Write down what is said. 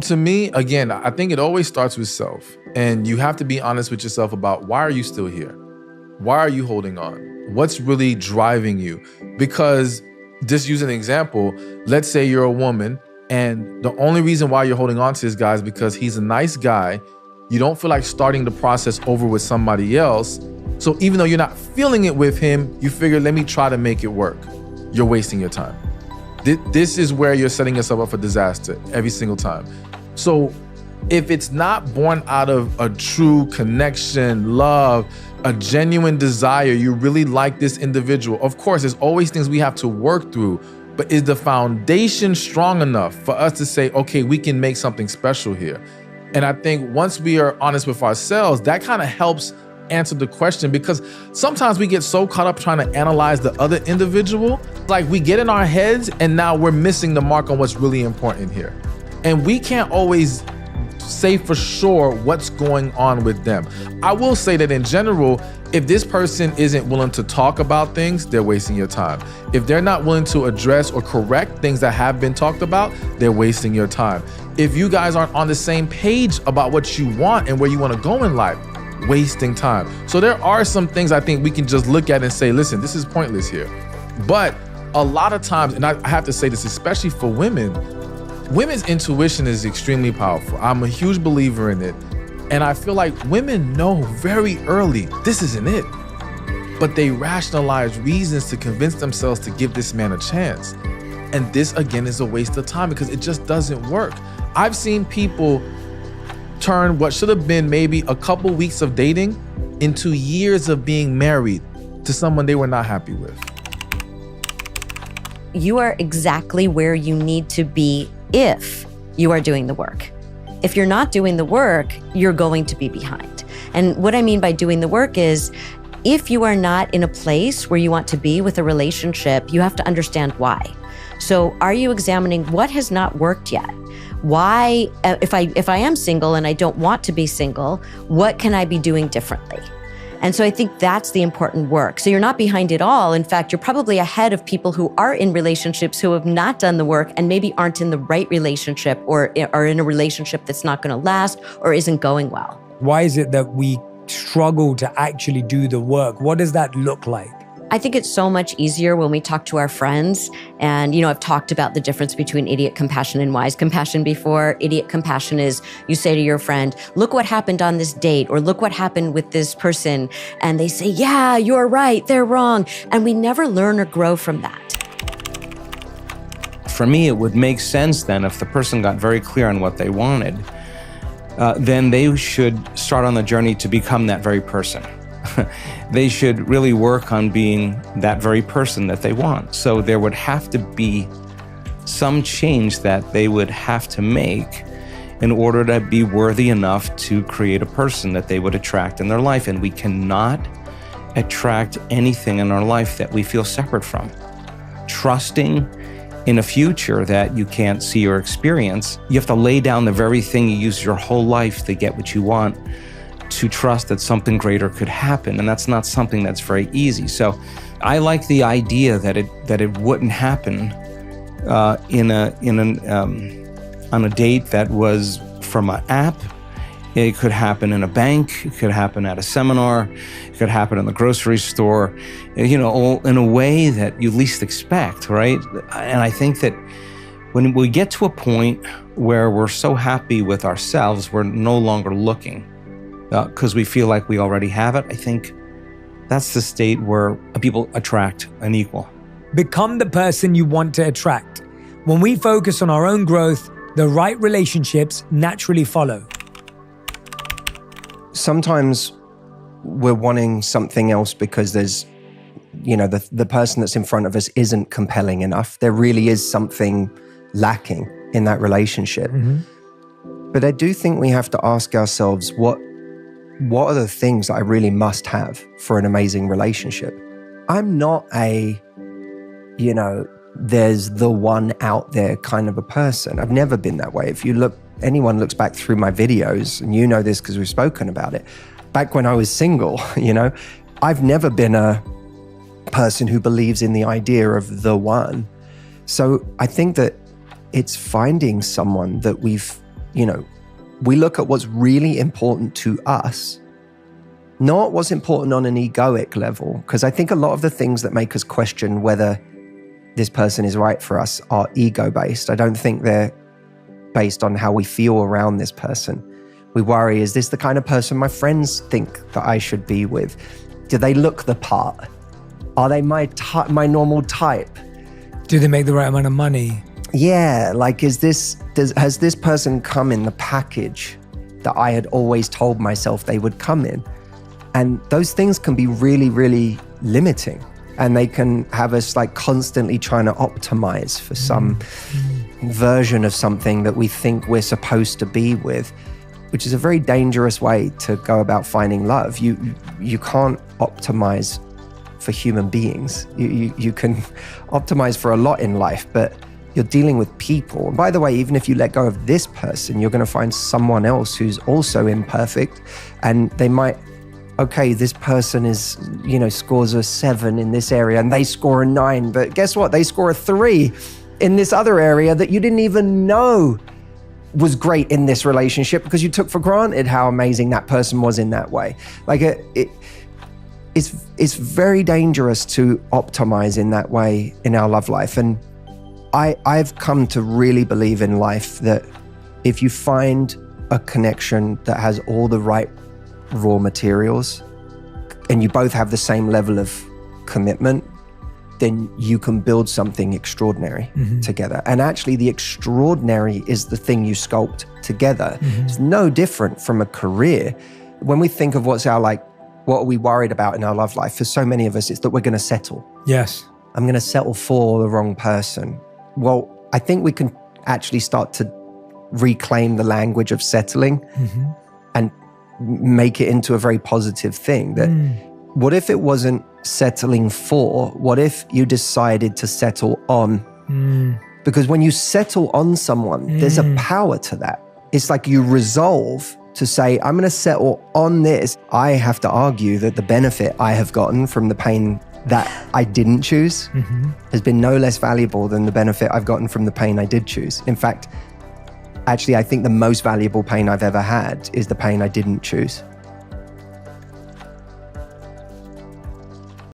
To me, again, I think it always starts with self. And you have to be honest with yourself about, why are you still here? Why are you holding on? What's really driving you? Because, just use an example, let's say you're a woman and the only reason why you're holding on to this guy is because he's a nice guy. You don't feel like starting the process over with somebody else. So even though you're not feeling it with him, you figure, let me try to make it work. You're wasting your time. This is where you're setting yourself up for disaster every single time. So if it's not born out of a true connection, love, a genuine desire, you really like this individual, of course, there's always things we have to work through, but is the foundation strong enough for us to say, okay, we can make something special here? And I think once we are honest with ourselves, that kind of helps answer the question, because sometimes we get so caught up trying to analyze the other individual, like we get in our heads and now we're missing the mark on what's really important here. And we can't always say for sure what's going on with them. I will say that in general, if this person isn't willing to talk about things, they're wasting your time. If they're not willing to address or correct things that have been talked about, they're wasting your time. If you guys aren't on the same page about what you want and where you want to go in life, wasting time. So there are some things I think we can just look at and say, listen, this is pointless here. But a lot of times, and I have to say this, especially for women, women's intuition is extremely powerful. I'm a huge believer in it. And I feel like women know very early, this isn't it. But they rationalize reasons to convince themselves to give this man a chance. And this, again, is a waste of time because it just doesn't work. I've seen people turn what should have been maybe a couple weeks of dating into years of being married to someone they were not happy with. You are exactly where you need to be if you are doing the work. If you're not doing the work, you're going to be behind. And what I mean by doing the work is, if you are not in a place where you want to be with a relationship, you have to understand why. So are you examining what has not worked yet? Why, if I am single and I don't want to be single, what can I be doing differently? And so I think that's the important work. So you're not behind it all. In fact, you're probably ahead of people who are in relationships who have not done the work and maybe aren't in the right relationship or are in a relationship that's not going to last or isn't going well. Why is it that we struggle to actually do the work? What does that look like? I think it's so much easier when we talk to our friends. And, I've talked about the difference between idiot compassion and wise compassion before. Idiot compassion is you say to your friend, look what happened on this date, or look what happened with this person. And they say, yeah, you're right, they're wrong. And we never learn or grow from that. For me, it would make sense then if the person got very clear on what they wanted, then they should start on the journey to become that very person. They should really work on being that very person that they want. So there would have to be some change that they would have to make in order to be worthy enough to create a person that they would attract in their life. And we cannot attract anything in our life that we feel separate from. Trusting in a future that you can't see or experience, you have to lay down the very thing you use your whole life to get what you want, to trust that something greater could happen. And that's not something that's very easy. So I like the idea that it wouldn't happen on a date that was from an app. It could happen in a bank. It could happen at a seminar. It could happen in the grocery store, in a way that you least expect, right? And I think that when we get to a point where we're so happy with ourselves, we're no longer looking because we feel like we already have it. I think that's the state where people attract an equal. Become the person you want to attract. When we focus on our own growth, the right relationships naturally follow. Sometimes we're wanting something else because there's, the person that's in front of us isn't compelling enough. There really is something lacking in that relationship. Mm-hmm. But I do think we have to ask ourselves, what are the things that I really must have for an amazing relationship? I'm not there's the one out there kind of a person. I've never been that way. If anyone looks back through my videos, and you know this because we've spoken about it, back when I was single, I've never been a person who believes in the idea of the one. So I think that it's finding someone that we've we look at what's really important to us, not what's important on an egoic level. Because I think a lot of the things that make us question whether this person is right for us are ego-based. I don't think they're based on how we feel around this person. We worry, is this the kind of person my friends think that I should be with? Do they look the part? Are they my normal type? Do they make the right amount of money? Yeah, like has this person come in the package that I had always told myself they would come in? And those things can be really, really limiting. And they can have us like constantly trying to optimize for some version of something that we think we're supposed to be with, which is a very dangerous way to go about finding love. You can't optimize for human beings. You can optimize for a lot in life, but you're dealing with people. And by the way, even if you let go of this person, you're going to find someone else who's also imperfect, and they might, okay, this person is, scores a 7 in this area and they score a 9, but guess what? They score a 3 in this other area that you didn't even know was great in this relationship because you took for granted how amazing that person was in that way. Like it's very dangerous to optimize in that way in our love life. And I've come to really believe in life that if you find a connection that has all the right raw materials and you both have the same level of commitment, then you can build something extraordinary together. And actually the extraordinary is the thing you sculpt together. It's no different from a career. When we think of what are we worried about in our love life, for so many of us, it's that we're going to settle. Yes. I'm going to settle for the wrong person. Well, I think we can actually start to reclaim the language of settling and make it into a very positive thing. That what if it wasn't settling for? What if you decided to settle on? Because when you settle on someone, there's a power to that. It's like you resolve to say, I'm going to settle on this. I have to argue that the benefit I have gotten from the pain that I didn't choose has been no less valuable than the benefit I've gotten from the pain I did choose. In fact, actually, I think the most valuable pain I've ever had is the pain I didn't choose.